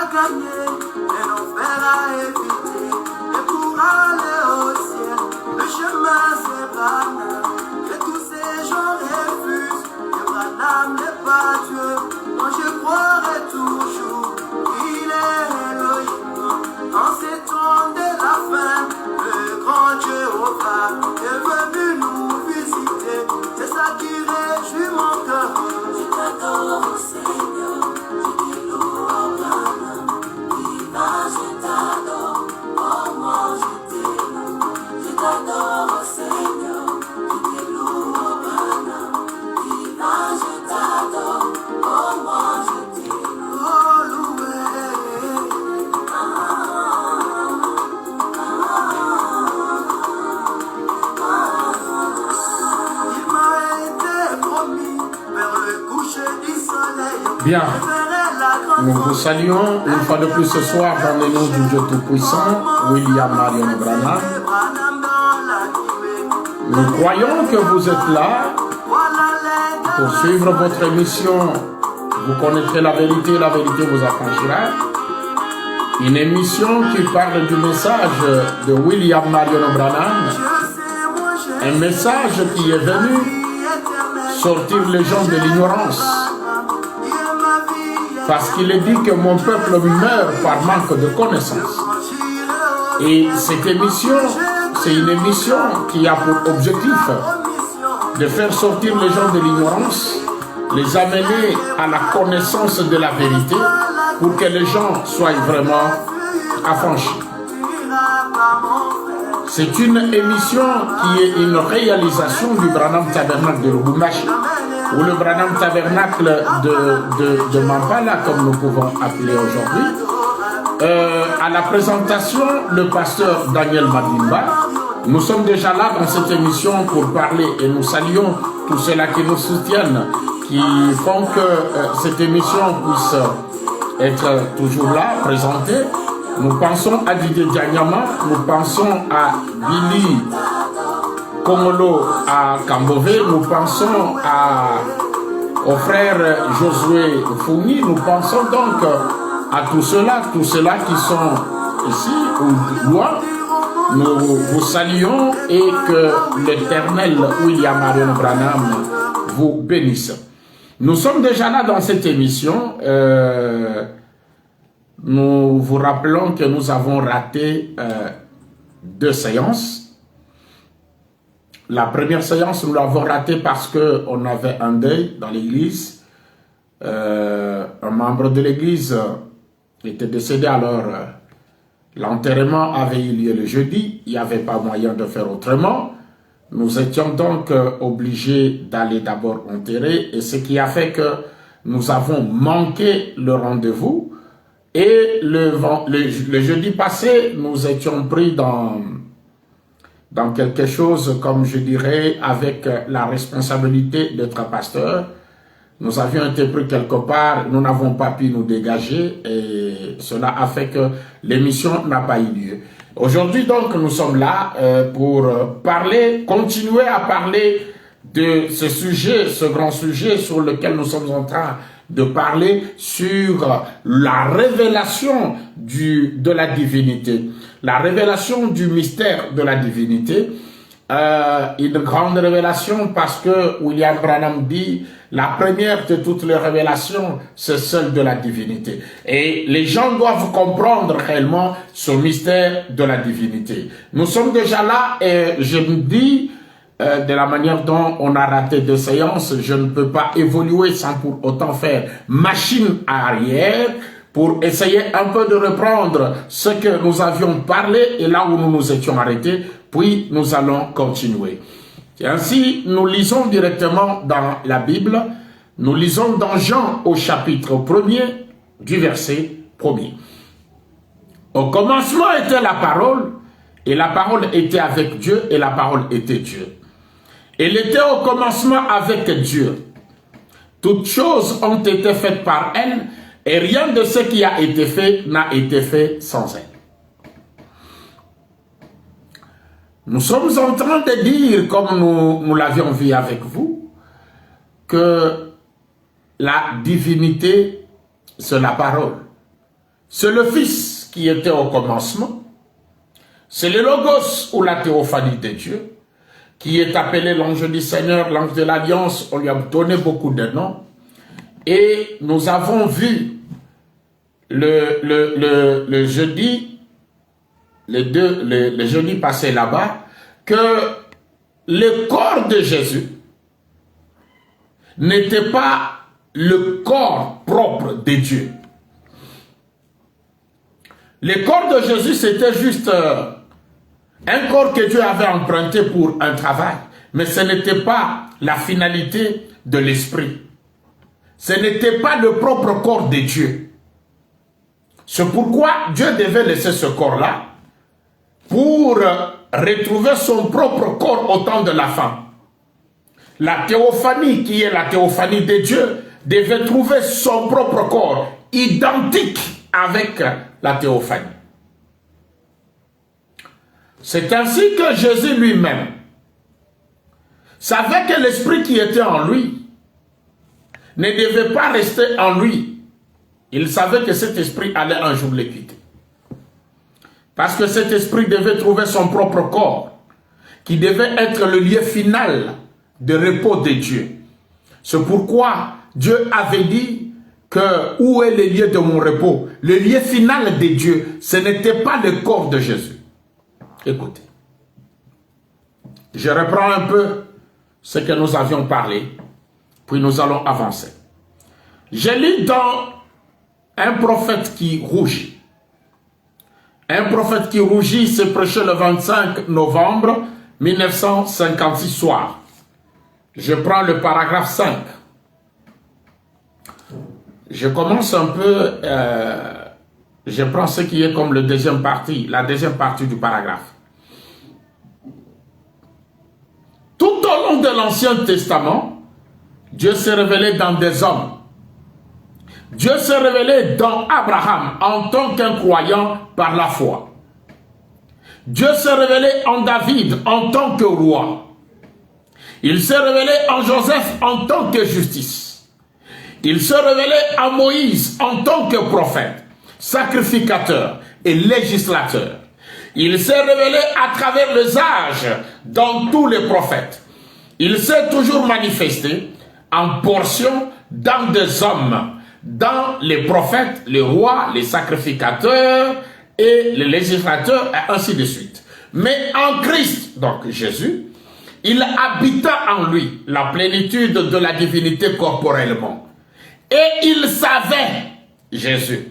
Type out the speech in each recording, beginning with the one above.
à gagner et l'enfer à éviter. Et pour aller au ciel, le chemin c'est banal. Et tous ces gens refusent, et Branham n'est pas Dieu. Moi je croirai toujours qu'il est Elohim. En ces temps de la fin, le grand Jéhovah est venu nous visiter. C'est ça qui réjouit mon cœur. Je t'adore, Seigneur, je te loue, Branham. Viva, je t'adore, oh moi je te loue. Je t'adore, Seigneur, je te loue, Branham. Viva, je t'adore, oh moi je te loue. Oh, loué. Il m'a été promis vers le coucher du soleil. Bien. Nous vous saluons une fois de plus ce soir dans le nom du Dieu Tout-Puissant, William Marion Branham. Nous croyons que vous êtes là pour suivre votre émission. Vous connaîtrez la vérité vous affranchira. Une émission qui parle du message de William Marion Branham. Un message qui est venu sortir les gens de l'ignorance. Parce qu'il est dit que mon peuple meurt par manque de connaissances. Et cette émission, c'est une émission qui a pour objectif de faire sortir les gens de l'ignorance, les amener à la connaissance de la vérité pour que les gens soient vraiment affranchis. C'est une émission qui est une réalisation du Branham Tabernacle de Lubumbashi, ou le Branham Tabernacle de Mampala, comme nous pouvons appeler aujourd'hui. À la présentation, le pasteur Daniel Madimba. Nous sommes déjà là dans cette émission pour parler et nous saluons tous ceux-là qui nous soutiennent, qui font que cette émission puisse être toujours là, présentée. Nous pensons à Didier Dianyama, nous pensons à Billy Kongolo à Kambové, nous pensons au frère Josué Founi, nous pensons donc à tous ceux-là qui sont ici ou loin. Nous vous saluons et que l'Éternel William Marion Branham vous bénisse. Nous sommes déjà là dans cette émission. Nous vous rappelons que nous avons raté 2 séances. La première séance, nous l'avons ratée parce qu'on avait un deuil dans l'église. Un membre de l'église était décédé, alors l'enterrement avait eu lieu le jeudi. Il n'y avait pas moyen de faire autrement. Nous étions donc obligés d'aller d'abord enterrer, et ce qui a fait que nous avons manqué le rendez-vous. Et le jeudi passé, nous étions pris dans quelque chose, comme je dirais, avec la responsabilité d'être pasteur. Nous avions été pris quelque part, nous n'avons pas pu nous dégager et cela a fait que l'émission n'a pas eu lieu. Aujourd'hui donc, nous sommes là pour parler, continuer à parler de ce sujet, ce grand sujet sur lequel nous sommes en train de parler, sur la révélation de la divinité, la révélation du mystère de la divinité. Une grande révélation parce que William Branham dit la première de toutes les révélations, c'est celle de la divinité. Et les gens doivent comprendre réellement ce mystère de la divinité. Nous sommes déjà là et je me dis, de la manière dont on a raté 2 séances, je ne peux pas évoluer sans pour autant faire machine arrière pour essayer un peu de reprendre ce que nous avions parlé et là où nous nous étions arrêtés, puis nous allons continuer. Et ainsi, nous lisons directement dans la Bible, nous lisons dans Jean au chapitre 1er du verset 1er. Au commencement était la parole, et la parole était avec Dieu, et la parole était Dieu. Elle était au commencement avec Dieu. Toutes choses ont été faites par elle, et rien de ce qui a été fait n'a été fait sans elle. Nous sommes en train de dire, comme nous l'avions vu avec vous, que la divinité, c'est la parole. c'est le Fils qui était au commencement, c'est le Logos ou la théophanie de Dieu, qui est appelé l'ange du Seigneur, l'ange de l'Alliance, on lui a donné beaucoup de noms, et nous avons vu le jeudi, le jeudi passé là-bas, que le corps de Jésus n'était pas le corps propre de Dieu. Le corps de Jésus, c'était juste un corps que Dieu avait emprunté pour un travail. Mais ce n'était pas la finalité de l'esprit. Ce n'était pas le propre corps de Dieu. C'est pourquoi Dieu devait laisser ce corps-là pour retrouver son propre corps au temps de la fin. La théophanie, qui est la théophanie de Dieu, devait trouver son propre corps, identique avec la théophanie. C'est ainsi que Jésus lui-même savait que l'esprit qui était en lui ne devait pas rester en lui. Il savait que cet esprit allait un jour le quitter. Parce que cet esprit devait trouver son propre corps, qui devait être le lieu final de repos de Dieu. C'est pourquoi Dieu avait dit que où est le lieu de mon repos? Le lieu final de Dieu, ce n'était pas le corps de Jésus. Écoutez, je reprends un peu ce que nous avions parlé, puis nous allons avancer. Je lis dans un prophète qui rougit. Un prophète qui rougit, c'est prêché le 25 novembre 1956 soir. Je prends le paragraphe 5. Je commence un peu, je prends ce qui est comme la deuxième partie du paragraphe. Tout au long de l'Ancien Testament, Dieu s'est révélé dans des hommes. Dieu s'est révélé dans Abraham en tant qu'un croyant par la foi. Dieu s'est révélé en David en tant que roi. Il s'est révélé en Joseph en tant que justice. Il s'est révélé en Moïse en tant que prophète, sacrificateur et législateur. Il s'est révélé à travers les âges dans tous les prophètes. Il s'est toujours manifesté en portion dans des hommes, dans les prophètes, les rois, les sacrificateurs et les législateurs, et ainsi de suite. Mais en Christ, donc Jésus, il habita en lui la plénitude de la divinité corporellement. Et il savait, Jésus,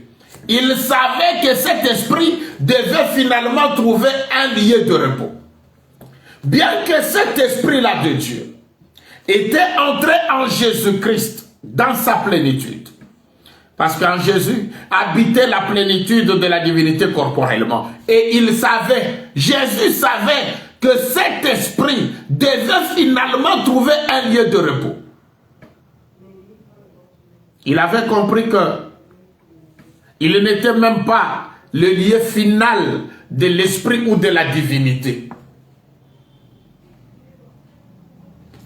il savait que cet esprit devait finalement trouver un lieu de repos. Bien que cet esprit-là de Dieu était entré en Jésus-Christ dans sa plénitude, parce qu'en Jésus habitait la plénitude de la divinité corporellement. Et il savait, Jésus savait que cet esprit devait finalement trouver un lieu de repos. Il avait compris que il n'était même pas le lieu final de l'esprit ou de la divinité.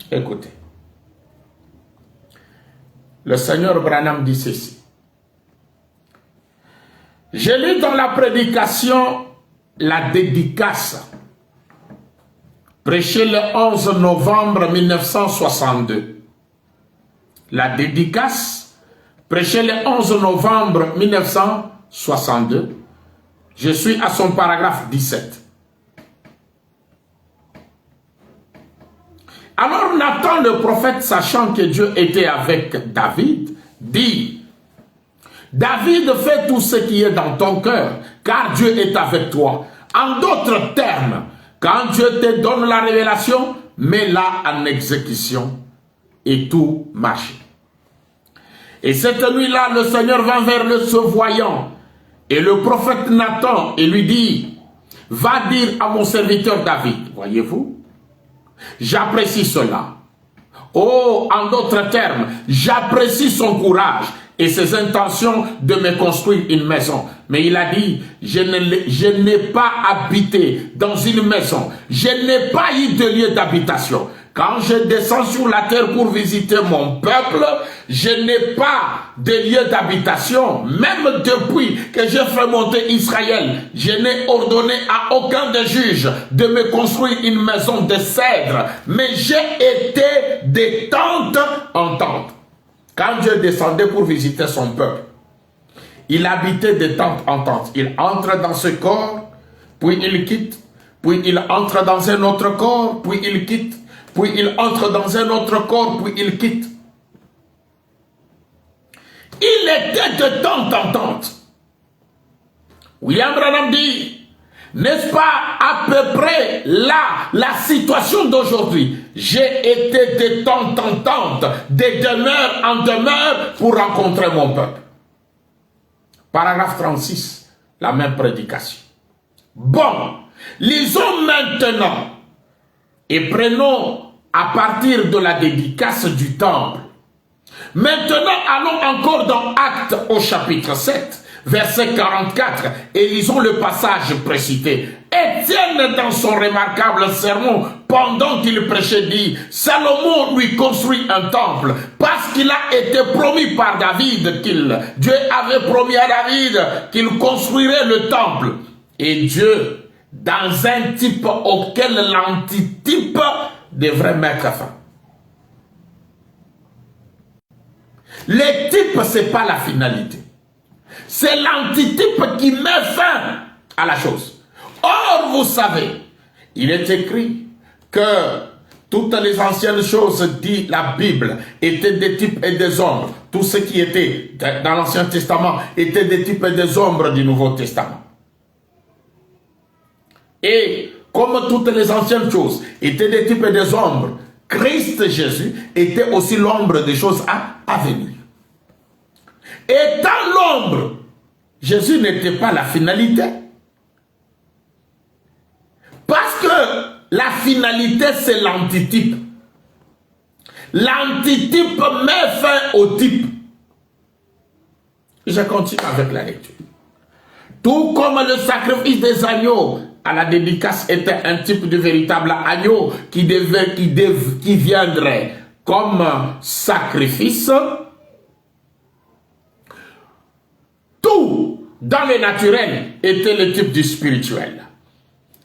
Écoutez, le Seigneur Branham dit ceci. Je lis dans la prédication la dédicace, prêchée le 11 novembre 1962. La dédicace, prêchée le 11 novembre 1962. Je suis à son paragraphe 17. Alors Nathan le prophète, sachant que Dieu était avec David, dit: David, fais tout ce qui est dans ton cœur, car Dieu est avec toi. En d'autres termes, quand Dieu te donne la révélation, mets-la en exécution et tout marche. Et cette nuit-là, le Seigneur vint vers ce voyant et le prophète Nathan et lui dit: va dire à mon serviteur David, voyez-vous, j'apprécie cela. Oh, en d'autres termes, j'apprécie son courage et ses intentions de me construire une maison. Mais il a dit, je n'ai pas habité dans une maison. Je n'ai pas eu de lieu d'habitation. Quand je descends sur la terre pour visiter mon peuple, je n'ai pas de lieu d'habitation. Même depuis que j'ai fait monter Israël, je n'ai ordonné à aucun des juges de me construire une maison de cèdre. Mais j'ai été de tente en tente. Quand Dieu descendait pour visiter son peuple, il habitait de tente en tente. Il entre dans ce corps, puis il quitte. Puis il entre dans un autre corps, puis il quitte. Puis il entre dans un autre corps, puis il quitte. Il était de tente en tente. William Branham dit, n'est-ce pas à peu près là la situation d'aujourd'hui? J'ai été de tente en tente, de demeure en demeure pour rencontrer mon peuple. Paragraphe 36, la même prédication. Bon, lisons maintenant et prenons à partir de la dédicace du temple. Maintenant, allons encore dans Actes au chapitre 7, verset 44, et lisons le passage précité. Étienne, dans son remarquable sermon, pendant qu'il prêchait, dit, Salomon lui construit un temple, parce qu'il a été promis par David, Dieu avait promis à David qu'il construirait le temple. Et Dieu, dans un type auquel l'antitype devrait mettre fin. Le type, ce n'est pas la finalité. C'est l'antitype qui met fin à la chose. Or, vous savez, il est écrit que toutes les anciennes choses, dit la Bible, étaient des types et des ombres. Tout ce qui était dans l'Ancien Testament était des types et des ombres du Nouveau Testament. Et comme toutes les anciennes choses étaient des types et des ombres, Christ Jésus était aussi l'ombre des choses à venir. Étant l'ombre, Jésus n'était pas la finalité. Parce que la finalité, c'est l'antitype. L'antitype met fin au type. Je continue avec la lecture. Tout comme le sacrifice des agneaux à la dédicace était un type de véritable agneau qui viendrait comme sacrifice, tout dans le naturel était le type du spirituel.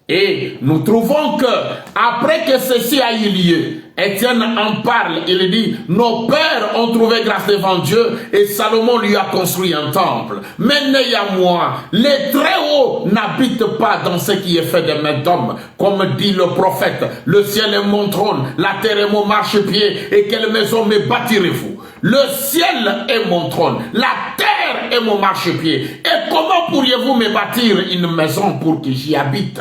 Et nous trouvons que après que ceci a eu lieu, Étienne en parle, il dit, nos pères ont trouvé grâce devant Dieu et Salomon lui a construit un temple. Mais néanmoins, les Très-Hauts n'habitent pas dans ce qui est fait de mains d'hommes. Comme dit le prophète, le ciel est mon trône, la terre est mon marchepied, et quelle maison me bâtirez-vous? Le ciel est mon trône, la terre est mon marchepied. Et comment pourriez-vous me bâtir une maison pour que j'y habite?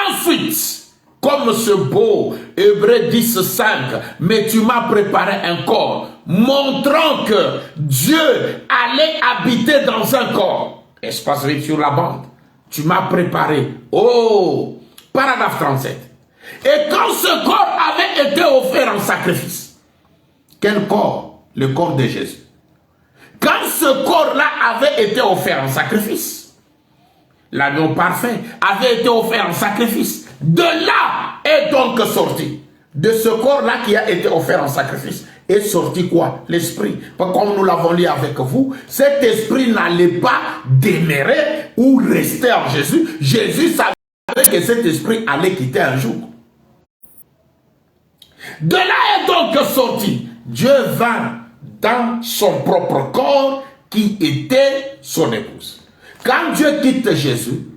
Ensuite, comme ce beau Hébreux 10:5, mais tu m'as préparé un corps, montrant que Dieu allait habiter dans un corps. Espace vide sur la bande. Tu m'as préparé. Oh, paragraphe 37. Et quand ce corps avait été offert en sacrifice, quel corps? Le corps de Jésus. Quand ce corps-là avait été offert en sacrifice, l'agneau parfait avait été offert en sacrifice. De là est donc sorti. De ce corps-là qui a été offert en sacrifice, est sorti quoi? L'esprit. Comme nous l'avons lu avec vous, cet esprit n'allait pas demeurer ou rester en Jésus. Jésus savait que cet esprit allait quitter un jour. De là est donc sorti. Dieu vint dans son propre corps qui était son épouse. Quand Dieu quitte Jésus,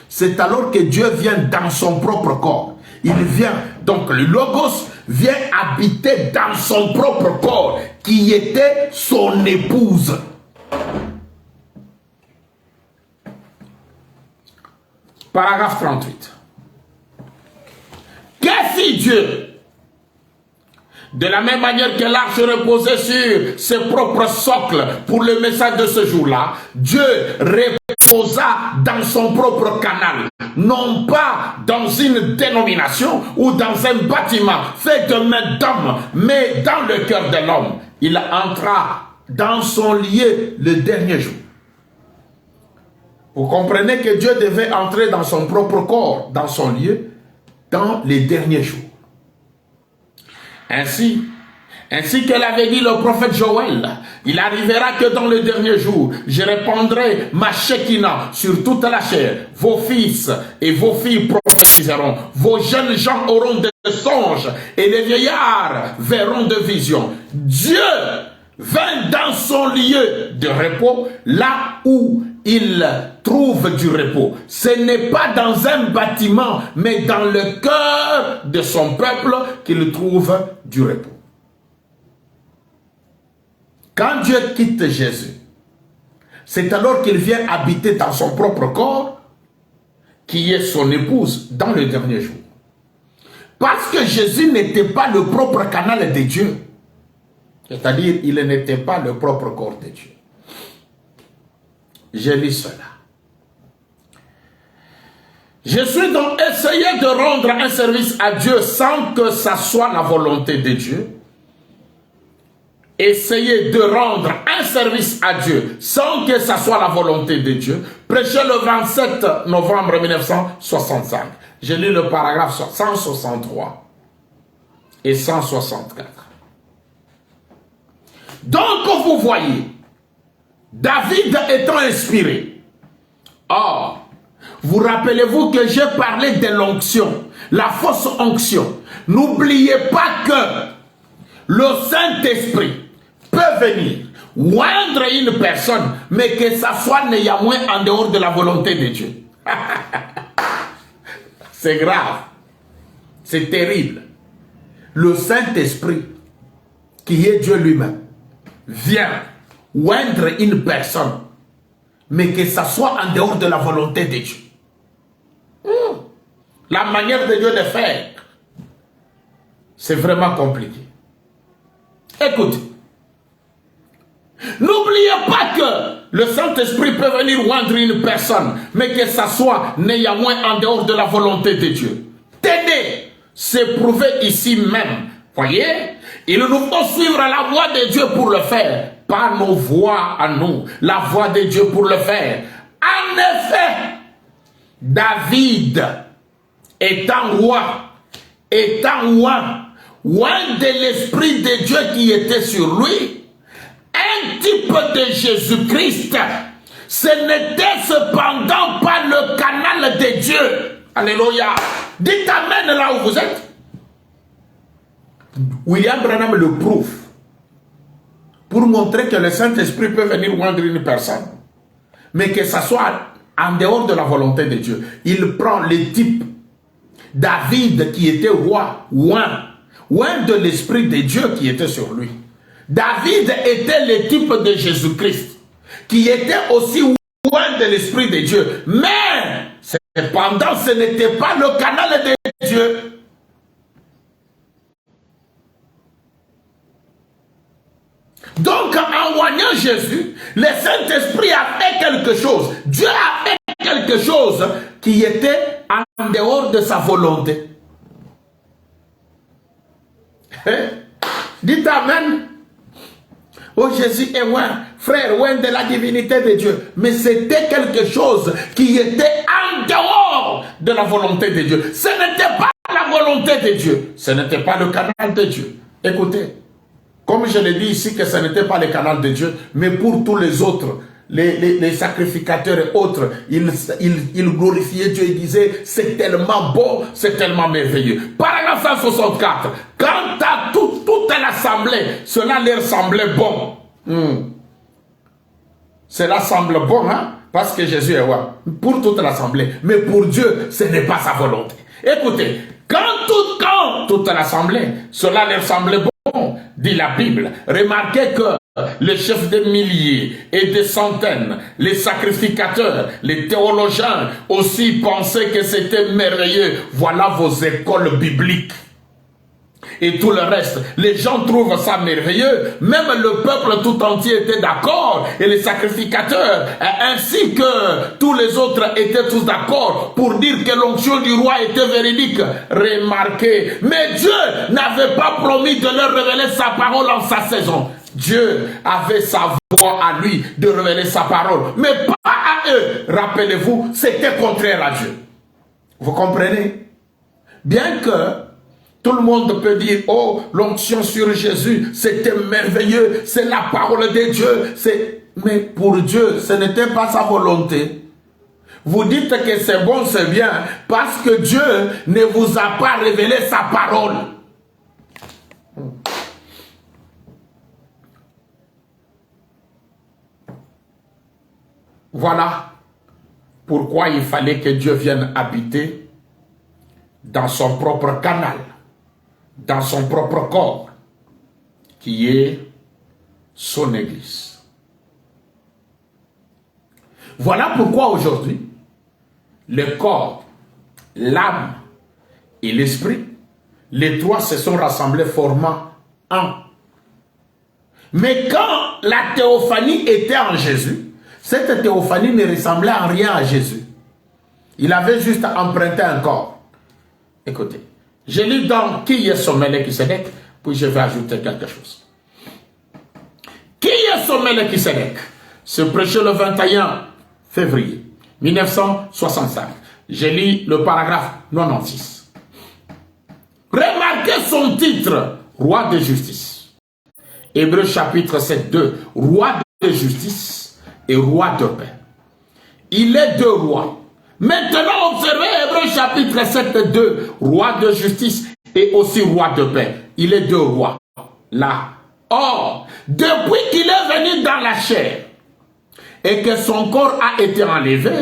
c'est alors que Dieu vient dans son propre corps. Il vient, donc le Logos vient habiter dans son propre corps, qui était son épouse. Paragraphe 38. Que fit Dieu? De la même manière que l'arche reposait sur ses propres socles pour le message de ce jour-là, Dieu reposa dans son propre canal, non pas dans une dénomination ou dans un bâtiment fait de main d'homme, mais dans le cœur de l'homme. Il entra dans son lieu le dernier jour. Vous comprenez que Dieu devait entrer dans son propre corps, dans son lieu, dans les derniers jours. Ainsi que l'avait dit le prophète Joël, il arrivera que dans les derniers jours, je répandrai ma Shekinah sur toute la chair. Vos fils et vos filles prophétiseront. Vos jeunes gens auront des songes et les vieillards verront des visions. Dieu vint dans son lieu de repos, là où il trouve du repos. Ce n'est pas dans un bâtiment, mais dans le cœur de son peuple qu'il trouve du repos. Quand Dieu quitte Jésus, c'est alors qu'il vient habiter dans son propre corps, qui est son épouse, dans le dernier jour. Parce que Jésus n'était pas le propre canal de Dieu. C'est-à-dire, il n'était pas le propre corps de Dieu. Je lis cela. Je suis donc essayé de rendre un service à Dieu sans que ça soit la volonté de Dieu. Essayez de rendre un service à Dieu sans que ça soit la volonté de Dieu. Prêché le 27 novembre 1965. Je lis le paragraphe 163 et 164. Donc vous voyez, David étant inspiré. Or, vous rappelez-vous que j'ai parlé de l'onction, la fausse onction. N'oubliez pas que le Saint-Esprit peut venir oindre une personne, mais que ça soit néanmoins en dehors de la volonté de Dieu. C'est grave. C'est terrible. Le Saint-Esprit, qui est Dieu lui-même, vient oindre une personne, mais que ça soit en dehors de la volonté de Dieu. La manière de Dieu de faire, c'est vraiment compliqué. Écoutez, n'oubliez pas que le Saint-Esprit peut venir oindre une personne, mais que ça soit néanmoins en dehors de la volonté de Dieu. Tenez, c'est prouvé ici même. Voyez, il nous faut suivre la voie de Dieu pour le faire, pas nos voies à nous, la voie de Dieu pour le faire. En effet, David, étant roi, oint de l'Esprit de Dieu qui était sur lui, un type de Jésus-Christ, ce n'était cependant pas le canal de Dieu. Alléluia. Dites amen là où vous êtes. William Branham le prouve pour montrer que le Saint-Esprit peut venir oindre une personne, mais que ça soit en dehors de la volonté de Dieu. Il prend le type David qui était roi, oint de l'Esprit de Dieu qui était sur lui. David était le type de Jésus-Christ qui était aussi oint de l'Esprit de Dieu, mais cependant ce n'était pas le canal de Dieu. Donc, en oignant Jésus, le Saint-Esprit a fait quelque chose. Dieu a fait quelque chose qui était en dehors de sa volonté. Dites amen. Oh, Jésus est loin, frère, loin de la divinité de Dieu. Mais c'était quelque chose qui était en dehors de la volonté de Dieu. Ce n'était pas la volonté de Dieu. Ce n'était pas le canal de Dieu. Écoutez. Comme je l'ai dit ici que ce n'était pas le canal de Dieu, mais pour tous les autres, les sacrificateurs et autres, ils glorifiaient Dieu et disaient, c'est tellement beau, c'est tellement merveilleux. Paragraphe 164, quant à toute l'assemblée, cela leur semblait bon. Cela semble bon, hein, parce que Jésus est roi. Pour toute l'assemblée, mais pour Dieu, ce n'est pas sa volonté. Écoutez, quand toute l'assemblée, cela leur semblait bon, dit la Bible. Remarquez que les chefs de milliers et de centaines, les sacrificateurs, les théologiens aussi pensaient que c'était merveilleux. Voilà vos écoles bibliques. Et tout le reste, les gens trouvent ça merveilleux. Même le peuple tout entier était d'accord. Et les sacrificateurs, ainsi que tous les autres, étaient tous d'accord pour dire que l'onction du roi était véridique. Remarquez, mais Dieu n'avait pas promis de leur révéler sa parole en sa saison. Dieu avait sa voix à lui de révéler sa parole, mais pas à eux. Rappelez-vous, c'était contraire à Dieu. Vous comprenez? Bien que tout le monde peut dire, oh, l'onction sur Jésus, c'était merveilleux, c'est la parole de Dieu. Mais pour Dieu, ce n'était pas sa volonté. Vous dites que c'est bon, c'est bien, parce que Dieu ne vous a pas révélé sa parole. Voilà pourquoi il fallait que Dieu vienne habiter dans son propre canal, dans son propre corps, qui est son Église. Voilà pourquoi aujourd'hui, le corps, l'âme et l'esprit, les trois se sont rassemblés formant un. Mais quand la théophanie était en Jésus, cette théophanie ne ressemblait en rien à Jésus. Il avait juste emprunté un corps. Écoutez, je lis donc qui est ce Melchisédek, puis je vais ajouter quelque chose. Qui est ce Melchisédek? C'est prêché le 21 février 1965. Je lis le paragraphe 96. Remarquez son titre, roi de justice. Hébreux chapitre 7, 2, roi de justice et roi de paix. Il est deux rois. Maintenant, observez Hébreux chapitre 7, 2, roi de justice et aussi roi de paix. Il est deux rois. Là. Or, depuis qu'il est venu dans la chair et que son corps a été enlevé,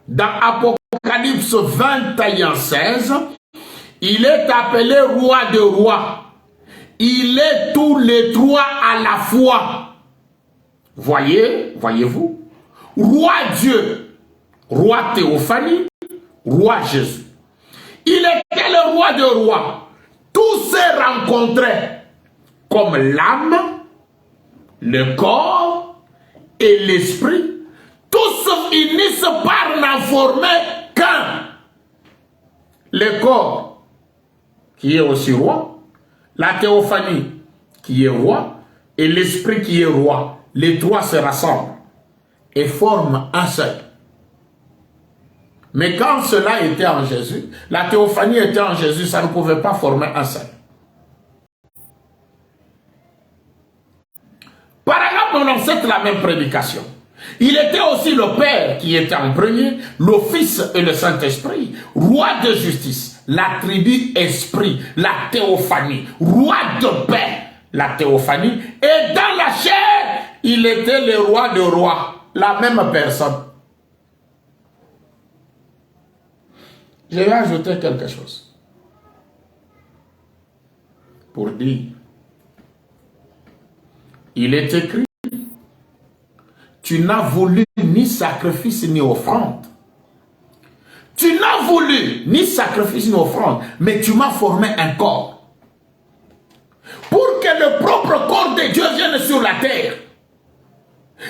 dans Apocalypse 21, 16, il est appelé roi de rois. Il est tous les trois à la fois. Voyez-vous? Roi Dieu, roi Théophanie, roi Jésus. Il était le roi de rois. Tous se rencontraient comme l'âme, le corps et l'esprit. Tous se finissent par n'en former qu'un. Le corps, qui est aussi roi, la théophanie, qui est roi, et l'esprit qui est roi. Les trois se rassemblent et forment un seul. Mais quand cela était en Jésus, la théophanie était en Jésus, ça ne pouvait pas former un seul. Par exemple, on enseigne la même prédication. Il était aussi le Père qui était en premier, le Fils et le Saint-Esprit, roi de justice, la tribu esprit, la théophanie, roi de paix, la théophanie, et dans la chair, il était le roi de rois, la même personne. Je vais ajouter quelque chose pour dire, il est écrit, tu n'as voulu ni sacrifice ni offrande. Tu n'as voulu ni sacrifice ni offrande, mais tu m'as formé un corps. Pour que le propre corps de Dieu vienne sur la terre.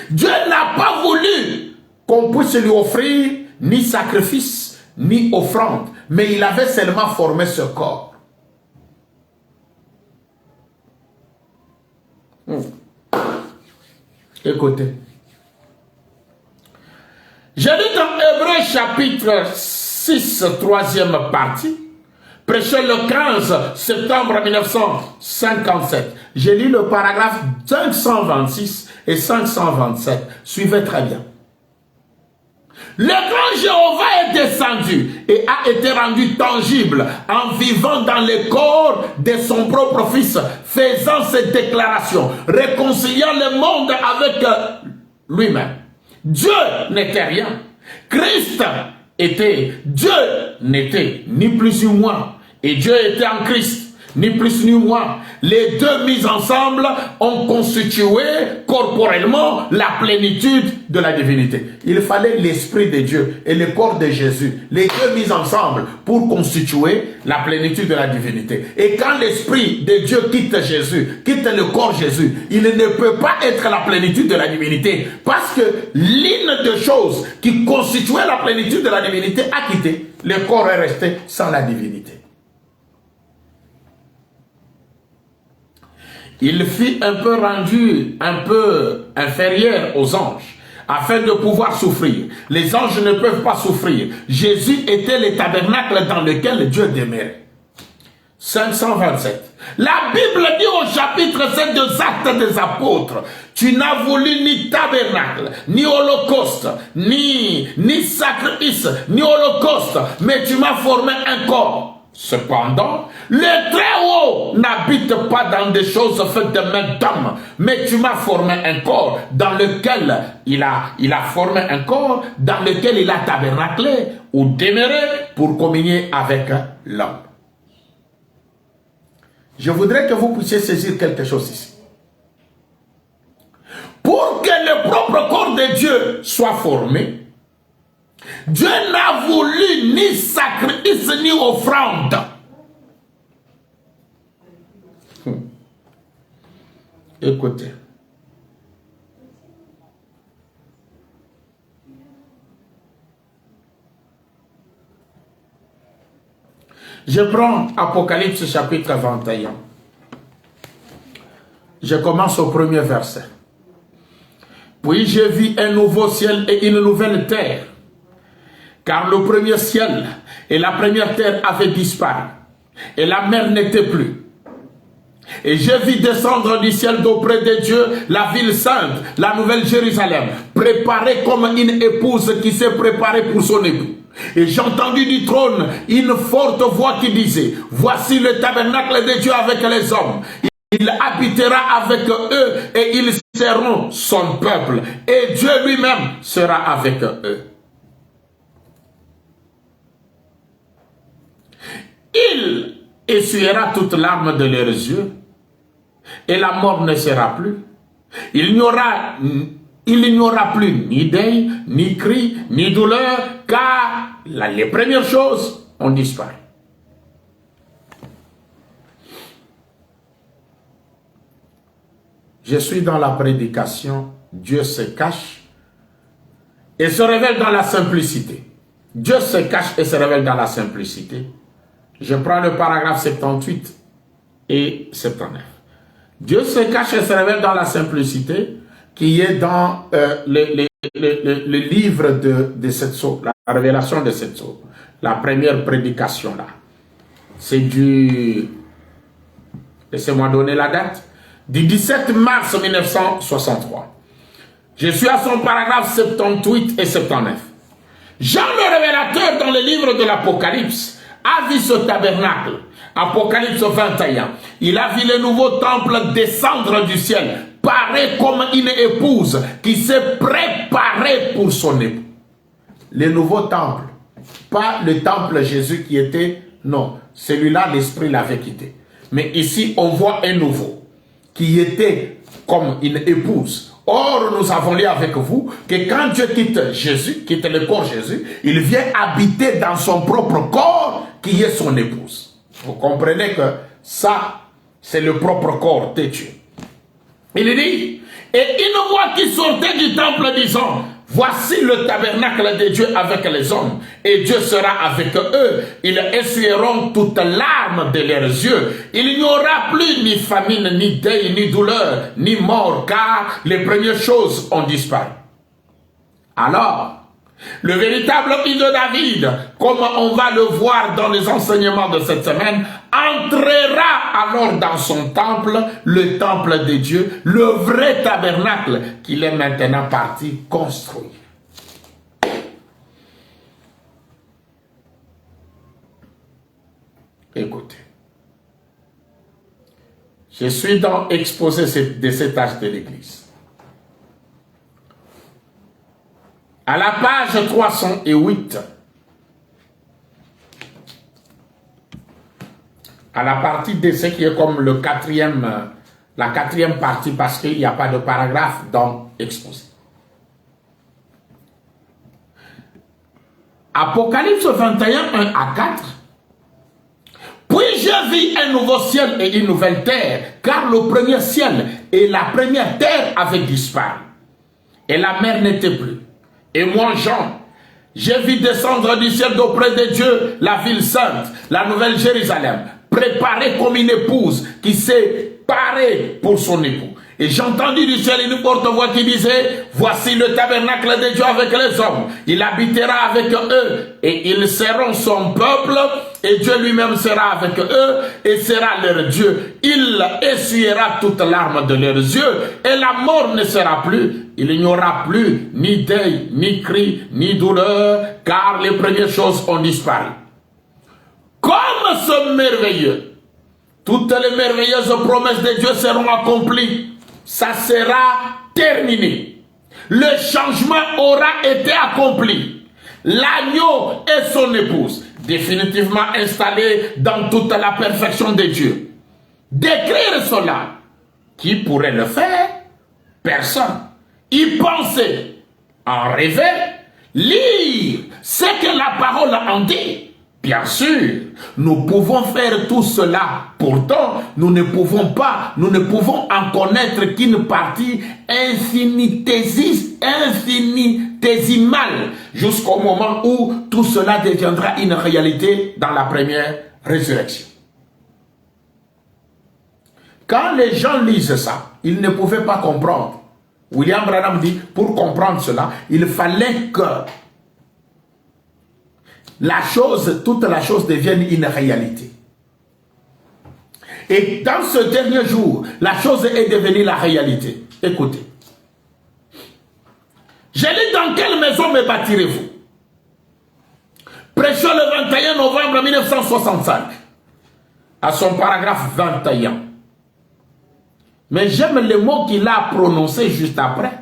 Dieu n'a pas voulu qu'on puisse lui offrir ni sacrifice ni offrande, mais il avait seulement formé ce corps. Écoutez. Je lis dans Hébreux chapitre 6, troisième partie, prêché le 15 septembre 1957. Je lis le paragraphe 526 et 527. Suivez très bien. Le grand Jéhovah est descendu et a été rendu tangible en vivant dans le corps de son propre Fils, faisant cette déclaration, réconciliant le monde avec lui-même. Dieu n'était rien. Christ était. Dieu n'était ni plus ni moins. Et Dieu était en Christ, ni plus ni moins. Les deux mis ensemble ont constitué corporellement la plénitude de la divinité. Il fallait l'Esprit de Dieu et le corps de Jésus, les deux mis ensemble pour constituer la plénitude de la divinité. Et quand l'Esprit de Dieu quitte Jésus, quitte le corps Jésus, il ne peut pas être la plénitude de la divinité parce que l'une des choses qui constituait la plénitude de la divinité a quitté. Le corps est resté sans la divinité. Il fut un peu rendu, un peu inférieur aux anges, afin de pouvoir souffrir. Les anges ne peuvent pas souffrir. Jésus était le tabernacle dans lequel Dieu demeurait. 527. La Bible dit au chapitre 7 des Actes des Apôtres, tu n'as voulu ni tabernacle, ni holocauste, ni sacrifice, ni holocauste, mais tu m'as formé un corps. Cependant, le Très-Haut n'habite pas dans des choses faites de main d'homme, mais tu m'as formé un corps dans lequel il a formé un corps dans lequel il a tabernaclé ou demeuré pour communier avec l'homme. Je voudrais que vous puissiez saisir quelque chose ici. Pour que le propre corps de Dieu soit formé, Dieu n'a voulu ni sacrifice ni offrande. Écoutez. Je prends Apocalypse chapitre 21. Je commence au premier verset. Puis je vis un nouveau ciel et une nouvelle terre, car le premier ciel et la première terre avaient disparu, et la mer n'était plus. Et je vis descendre du ciel d'auprès de Dieu la ville sainte, la nouvelle Jérusalem, préparée comme une épouse qui s'est préparée pour son époux. Et j'ai entendu du trône une forte voix qui disait, voici le tabernacle de Dieu avec les hommes. Il habitera avec eux et ils seront son peuple. Et Dieu lui-même sera avec eux. Il essuiera toute larme de leurs yeux et la mort ne sera plus. Il n'y aura plus ni deuil, ni cri, ni douleur, car les premières choses ont disparu. Je suis dans la prédication, Dieu se cache et se révèle dans la simplicité. Dieu se cache et se révèle dans la simplicité. Je prends le paragraphe 78 et 79. Dieu se cache et se révèle dans la simplicité qui est dans le livre de cette source, la révélation de cette source. La première prédication là. C'est du... Laissez-moi donner la date. Du 17 mars 1963. Je suis à son paragraphe 78 et 79. Jean le révélateur dans le livre de l'Apocalypse a vu ce tabernacle. Apocalypse 21. Il a vu le nouveau temple descendre du ciel, pareil comme une épouse qui s'est préparée pour son époux. Le nouveau temple, pas le temple Jésus qui était, non, celui-là l'esprit l'avait quitté. Mais ici on voit un nouveau qui était comme une épouse. Or, nous avons lu avec vous que quand Dieu quitte Jésus, quitte le corps Jésus, il vient habiter dans son propre corps qui est son épouse. Vous comprenez que ça, c'est le propre corps de Dieu. Il dit, et une voix qui sortait du temple disant, voici le tabernacle de Dieu avec les hommes, et Dieu sera avec eux. Ils essuieront toute larme de leurs yeux. Il n'y aura plus ni famine, ni deuil, ni douleur, ni mort, car les premières choses ont disparu. Alors, le véritable fils de David, comme on va le voir dans les enseignements de cette semaine, entrera alors dans son temple, le temple de Dieu, le vrai tabernacle qu'il est maintenant parti construire. Écoutez, je suis dans l'exposé de cet âge de l'Église. À la page 308, à la partie de ce qui est comme le la quatrième partie, parce qu'il n'y a pas de paragraphe dans l'exposé. Apocalypse 21, 1 à 4. Puis je vis un nouveau ciel et une nouvelle terre, car le premier ciel et la première terre avaient disparu, et la mer n'était plus. Et moi, Jean, j'ai vu descendre du ciel d'auprès de Dieu la ville sainte, la nouvelle Jérusalem, préparée comme une épouse qui s'est parée pour son époux. Et j'ai entendu du ciel une porte-voix qui disait, voici le tabernacle de Dieu avec les hommes. Il habitera avec eux et ils seront son peuple et Dieu lui-même sera avec eux et sera leur Dieu. Il essuiera toute larme de leurs yeux et la mort ne sera plus. Il n'y aura plus ni deuil, ni cri, ni douleur, car les premières choses ont disparu. Comme ce merveilleux, toutes les merveilleuses promesses de Dieu seront accomplies. Ça sera terminé. Le changement aura été accompli. L'agneau et son épouse, définitivement installés dans toute la perfection de Dieu. D'écrire cela, qui pourrait le faire? Personne. Y penser, en rêver, lire ce que la parole en dit. Bien sûr, nous pouvons faire tout cela. Pourtant, nous ne pouvons en connaître qu'une partie infinitésimale, jusqu'au moment où tout cela deviendra une réalité dans la première résurrection. Quand les gens lisent ça, ils ne pouvaient pas comprendre. William Branham dit, pour comprendre cela, il fallait que toute la chose devienne une réalité. Et dans ce dernier jour, la chose est devenue la réalité. Écoutez. J'ai dit, dans quelle maison me bâtirez-vous? Prêchons le 21 novembre 1965, à son paragraphe 21. Mais j'aime le mot qu'il a prononcé juste après.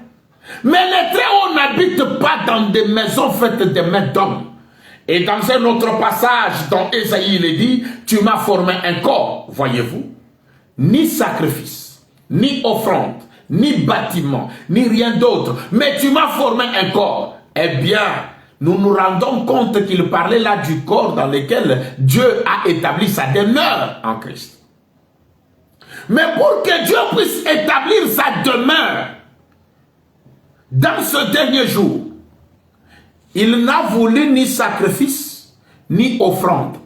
Mais les Très-Hauts n'habitent pas dans des maisons faites de mains d'hommes. Et dans un autre passage dont Ésaïe il dit, tu m'as formé un corps, voyez-vous, ni sacrifice, ni offrande, ni bâtiment, ni rien d'autre, mais tu m'as formé un corps. Eh bien, nous nous rendons compte qu'il parlait là du corps dans lequel Dieu a établi sa demeure en Christ. Mais pour que Dieu puisse établir sa demeure dans ce dernier jour, il n'a voulu ni sacrifice, ni offrande.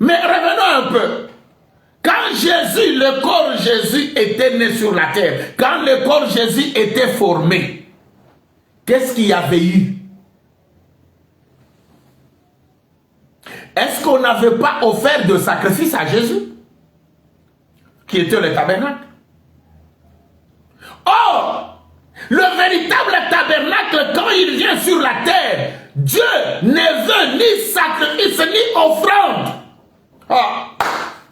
Mais revenons un peu. Quand Jésus, le corps Jésus était né sur la terre, quand le corps Jésus était formé, qu'est-ce qu'il y avait eu? Est-ce qu'on n'avait pas offert de sacrifice à Jésus, qui était le tabernacle? Or, le véritable tabernacle, quand il vient sur la terre, Dieu ne veut ni sacrifice ni offrande. Ah,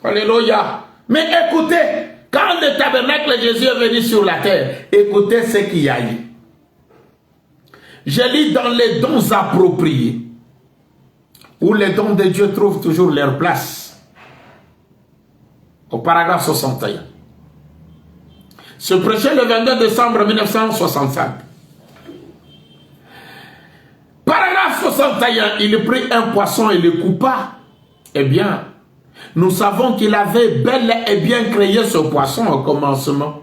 alléluia. Mais écoutez, quand le tabernacle de Jésus est venu sur la terre, écoutez ce qu'il y a eu. Je lis dans les dons appropriés, où les dons de Dieu trouvent toujours leur place. Au paragraphe 61. Se prêchait le 22 décembre 1965. Paragraphe 61, il prit un poisson et le coupa. Eh bien, nous savons qu'il avait bel et bien créé ce poisson au commencement.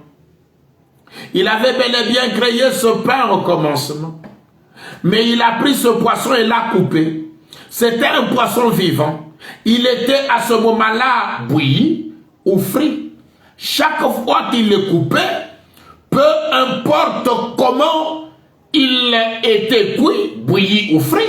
Il avait bel et bien créé ce pain au commencement. Mais il a pris ce poisson et l'a coupé. C'était un poisson vivant. Il était à ce moment-là bouilli ou frit. Chaque fois qu'il le coupait, peu importe comment il était cuit, bouilli ou frit,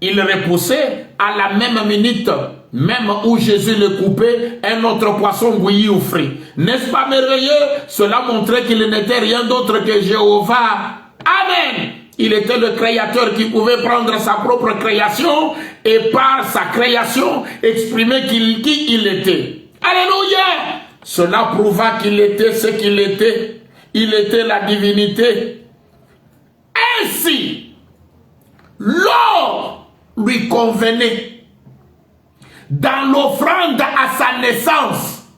il repoussait à la même minute, même où Jésus le coupait, un autre poisson bouilli ou frit. N'est-ce pas merveilleux? Cela montrait qu'il n'était rien d'autre que Jéhovah. Amen. Il était le créateur qui pouvait prendre sa propre création et par sa création exprimer qui il était. Alléluia! Cela prouva qu'il était ce qu'il était. Il était la divinité. Ainsi, l'or lui convenait dans l'offrande à sa naissance.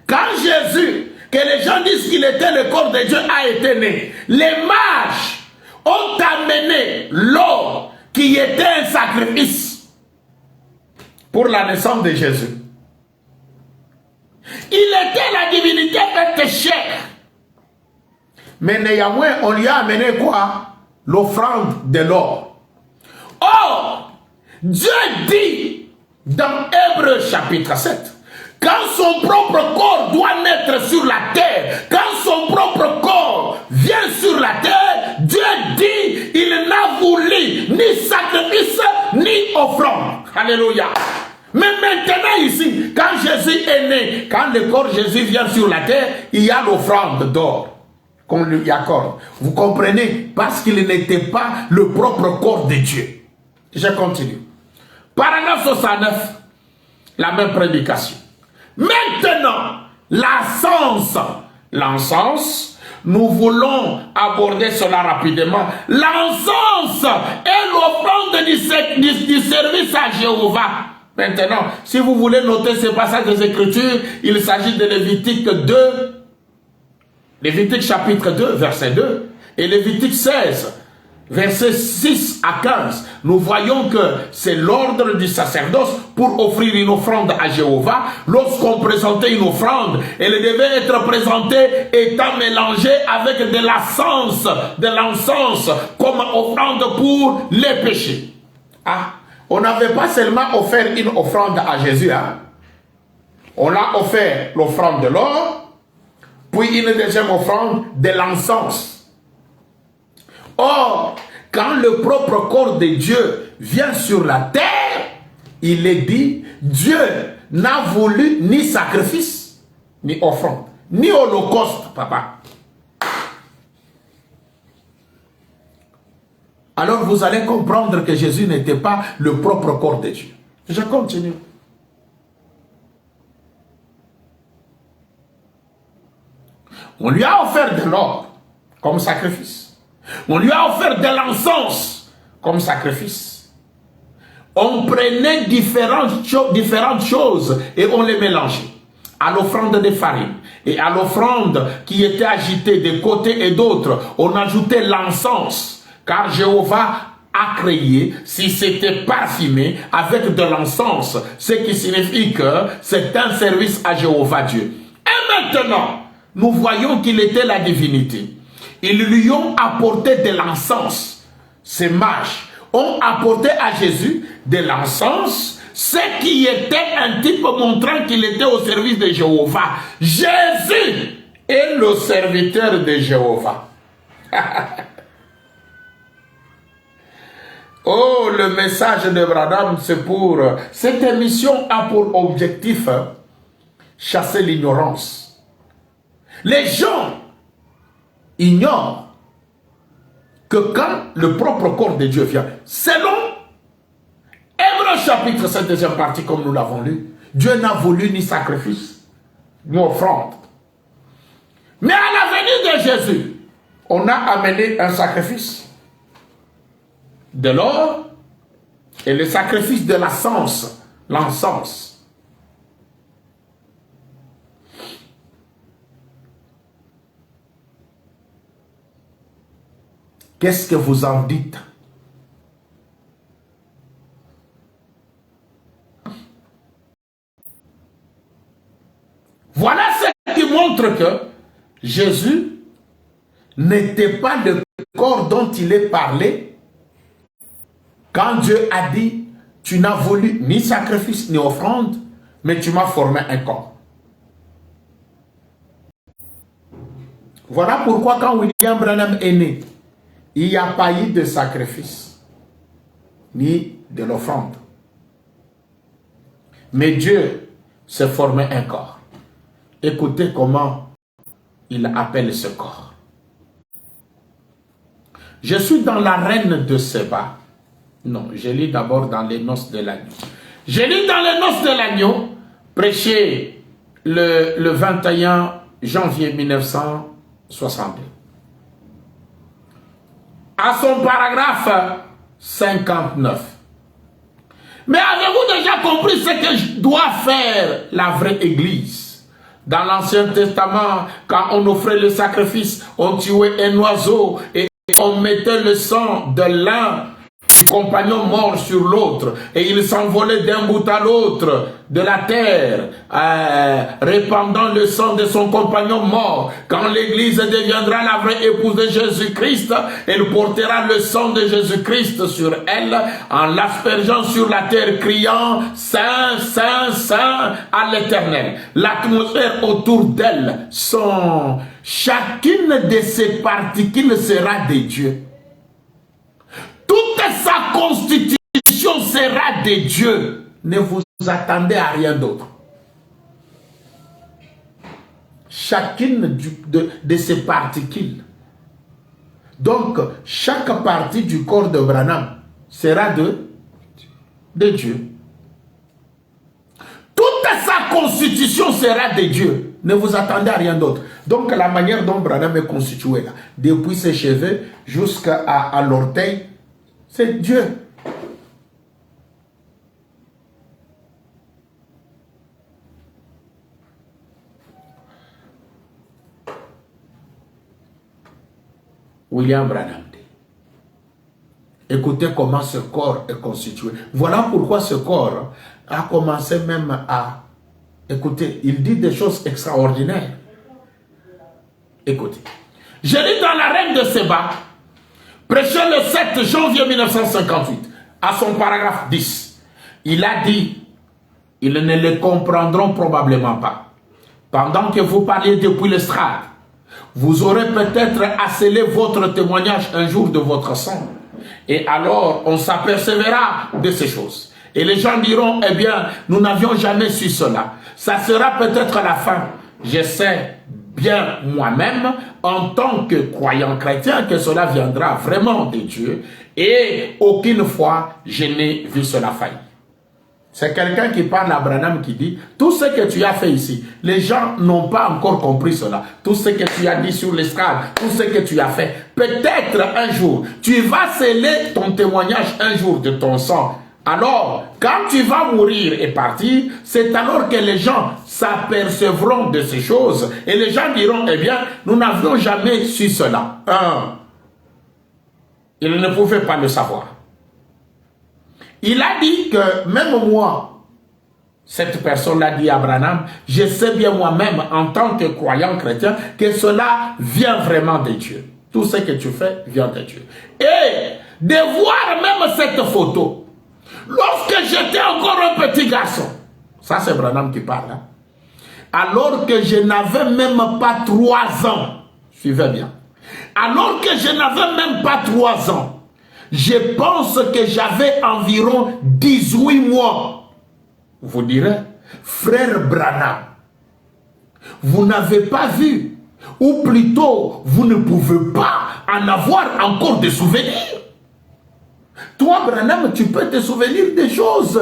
Quand Jésus, que les gens disent qu'il était le corps de Dieu, a été né, les mages ont amené l'or qui était un sacrifice pour la naissance de Jésus. Il était la divinité faite chair. Mais néanmoins, on lui a amené quoi? L'offrande de l'or. Or, Dieu dit dans Hébreux chapitre 7 que quand son propre corps doit naître sur la terre, quand son propre corps vient sur la terre, Dieu dit, il n'a voulu ni sacrifice, ni offrande. Alléluia. Mais maintenant ici, quand Jésus est né, quand le corps de Jésus vient sur la terre, il y a l'offrande d'or qu'on lui accorde. Vous comprenez? Parce qu'il n'était pas le propre corps de Dieu. Je continue. Paragraphe 69, la même prédication. Maintenant, l'encens. L'encens, nous voulons aborder cela rapidement. L'encens est l'offrande du service à Jéhovah. Maintenant, si vous voulez noter ce passage des Écritures, il s'agit de Lévitique 2, Lévitique chapitre 2, verset 2, et Lévitique 16, verset 6 à 15. Nous voyons que c'est l'ordre du sacerdoce pour offrir une offrande à Jéhovah. Lorsqu'on présentait une offrande, elle devait être présentée étant mélangée avec de l'encens comme offrande pour les péchés. Ah, on n'avait pas seulement offert une offrande à Jésus, hein? On a offert l'offrande de l'or, puis une deuxième offrande de l'encens. Or, quand le propre corps de Dieu vient sur la terre, il est dit, Dieu n'a voulu ni sacrifice, ni offrande, ni holocauste, papa. Alors vous allez comprendre que Jésus n'était pas le propre corps de Dieu. Je continue. On lui a offert de l'or comme sacrifice. On lui a offert de l'encens comme sacrifice. On prenait différentes choses et on les mélangeait. À l'offrande de farine et à l'offrande qui était agitée de côté et d'autre, on ajoutait l'encens. Car Jéhovah a créé, si c'était parfumé, avec de l'encens, ce qui signifie que c'est un service à Jéhovah Dieu. Et maintenant, nous voyons qu'il était la divinité. Ils lui ont apporté de l'encens. Ces mages ont apporté à Jésus de l'encens, ce qui était un type montrant qu'il était au service de Jéhovah. Jésus est le serviteur de Jéhovah. Oh, le message de Branham, c'est pour... Cette émission a pour objectif chasser l'ignorance. Les gens ignorent que quand le propre corps de Dieu vient, selon Hébreux chapitre 7, deuxième partie, comme nous l'avons lu, Dieu n'a voulu ni sacrifice, ni offrande. Mais à la venue de Jésus, on a amené un sacrifice de l'or et le sacrifice de l'encens. Qu'est-ce que vous en dites? Voilà ce qui montre que Jésus n'était pas le corps dont il est parlé. Quand Dieu a dit, tu n'as voulu ni sacrifice ni offrande, mais tu m'as formé un corps. Voilà pourquoi quand William Branham est né, il n'y a pas eu de sacrifice, ni de l'offrande. Mais Dieu s'est formé un corps. Écoutez comment il appelle ce corps. Je suis dans l'arène de Séba. Non, je lis d'abord dans les noces de l'agneau. Je lis dans les noces de l'agneau, prêché le 21 janvier 1962. À son paragraphe 59. Mais avez-vous déjà compris ce que doit faire la vraie Église? Dans l'Ancien Testament, quand on offrait le sacrifice, on tuait un oiseau et on mettait le sang de l'un compagnon mort sur l'autre, et il s'envolait d'un bout à l'autre de la terre, répandant le sang de son compagnon mort. Quand l'Église deviendra la vraie épouse de Jésus-Christ, elle portera le sang de Jésus-Christ sur elle, en l'aspergeant sur la terre, criant « Saint, Saint, Saint » à l'Éternel. L'atmosphère autour d'elle, chacune de ses particules sera de Dieu. Toute sa constitution sera de Dieu. Ne vous attendez à rien d'autre. Chacune de ces particules. Donc, chaque partie du corps de Branham sera de Dieu. Toute sa constitution sera de Dieu. Ne vous attendez à rien d'autre. Donc, la manière dont Branham est constitué, là, depuis ses cheveux jusqu'à l'orteil, c'est Dieu. William Branham dit. Écoutez comment ce corps est constitué. Voilà pourquoi ce corps a commencé même à... Écoutez, il dit des choses extraordinaires. Écoutez. Je lis dans la Reine de Séba, prêché le 7 janvier 1958, à son paragraphe 10. Il a dit, ils ne le comprendront probablement pas. Pendant que vous parliez depuis l'estrade, vous aurez peut-être à sceller votre témoignage un jour de votre sang. Et alors, on s'apercevra de ces choses. Et les gens diront, eh bien, nous n'avions jamais su cela. Ça sera peut-être la fin. Je sais bien moi-même, en tant que croyant chrétien, que cela viendra vraiment de Dieu. Et aucune fois, je n'ai vu cela faillir. C'est quelqu'un qui parle à Branham qui dit, tout ce que tu as fait ici, les gens n'ont pas encore compris cela. Tout ce que tu as dit sur l'estrade, tout ce que tu as fait, peut-être un jour, tu vas sceller ton témoignage un jour de ton sang. Alors, quand tu vas mourir et partir, c'est alors que les gens s'apercevront de ces choses. Et les gens diront, eh bien, nous n'avions jamais su cela. Ils ne pouvaient pas le savoir. Il a dit que même moi, cette personne l'a dit à Branham, je sais bien moi-même en tant que croyant chrétien que cela vient vraiment de Dieu. Tout ce que tu fais vient de Dieu. Et de voir même cette photo, lorsque j'étais encore un petit garçon, ça c'est Branham qui parle, hein, alors que je n'avais même pas 3 ans, suivez bien, alors que je n'avais même pas 3 ans, je pense que j'avais environ 18 mois. Vous direz, frère Branham, vous n'avez pas vu, ou plutôt, vous ne pouvez pas en avoir encore des souvenirs. Toi, Branham, tu peux te souvenir des choses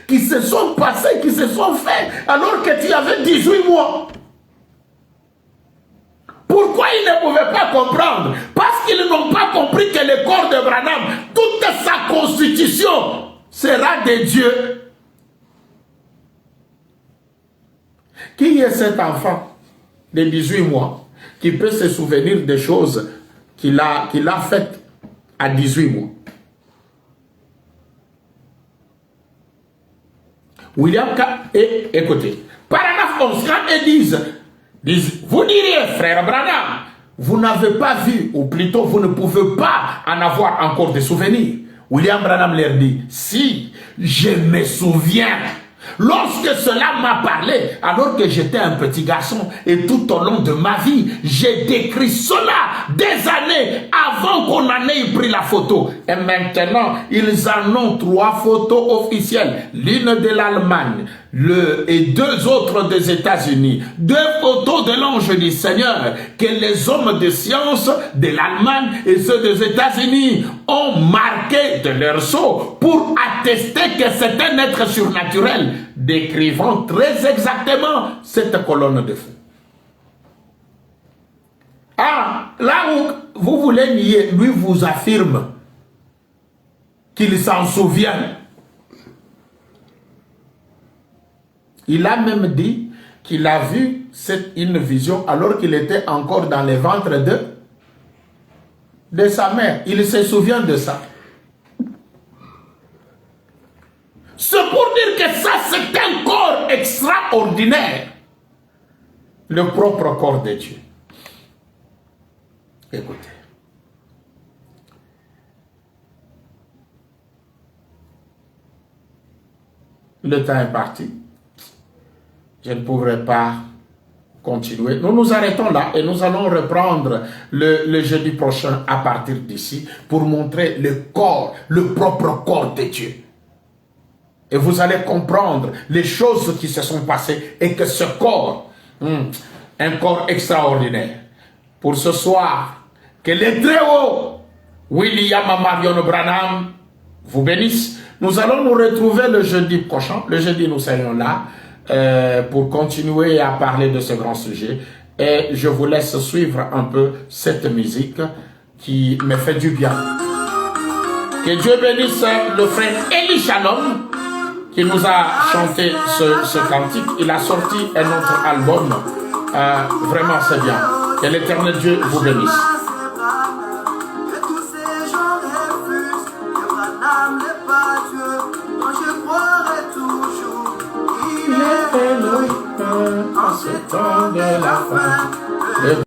qui se sont passées, qui se sont faites, alors que tu avais 18 mois. Pourquoi ils ne pouvaient pas comprendre? Parce qu'ils n'ont pas compris que le corps de Branham, toute sa constitution sera de Dieu. Qui est cet enfant de 18 mois qui peut se souvenir des choses qu'il a faites à 18 mois? William K. Et écoutez, paragraphe 11, quand ils disent, vous diriez, frère Branham, vous n'avez pas vu, ou plutôt vous ne pouvez pas en avoir encore des souvenirs. William Branham leur dit, si je me souviens, lorsque cela m'a parlé, alors que j'étais un petit garçon, et tout au long de ma vie, j'ai décrit cela des années avant qu'on en ait pris la photo. Et maintenant, ils en ont 3 photos officielles, l'une de l'Allemagne, et 2 autres des États-Unis, 2 photos de l'ange du Seigneur que les hommes de science de l'Allemagne et ceux des États-Unis ont marqué de leur sceau pour attester que c'est un être surnaturel, décrivant très exactement cette colonne de feu. Ah, là où vous voulez nier, lui vous affirme qu'il s'en souvient. Il a même dit qu'il a vu une vision alors qu'il était encore dans le ventre de sa mère. Il se souvient de ça. C'est pour dire que ça, c'est un corps extraordinaire. Le propre corps de Dieu. Écoutez. Le temps est parti. Je ne pourrai pas continuer. Nous nous arrêtons là et nous allons reprendre le jeudi prochain à partir d'ici pour montrer le corps, le propre corps de Dieu. Et vous allez comprendre les choses qui se sont passées et que ce corps, un corps extraordinaire. Pour ce soir, que les très hauts, William Marion Branham, vous bénisse. Nous allons nous retrouver le jeudi prochain. Le jeudi, nous serons là pour continuer à parler de ce grand sujet. Et je vous laisse suivre un peu cette musique qui me fait du bien. Que Dieu bénisse le frère Eli Shalom qui nous a chanté ce cantique. Il a sorti un autre album. Vraiment, c'est bien. Que l'Éternel Dieu vous bénisse. En ce temps de la fin.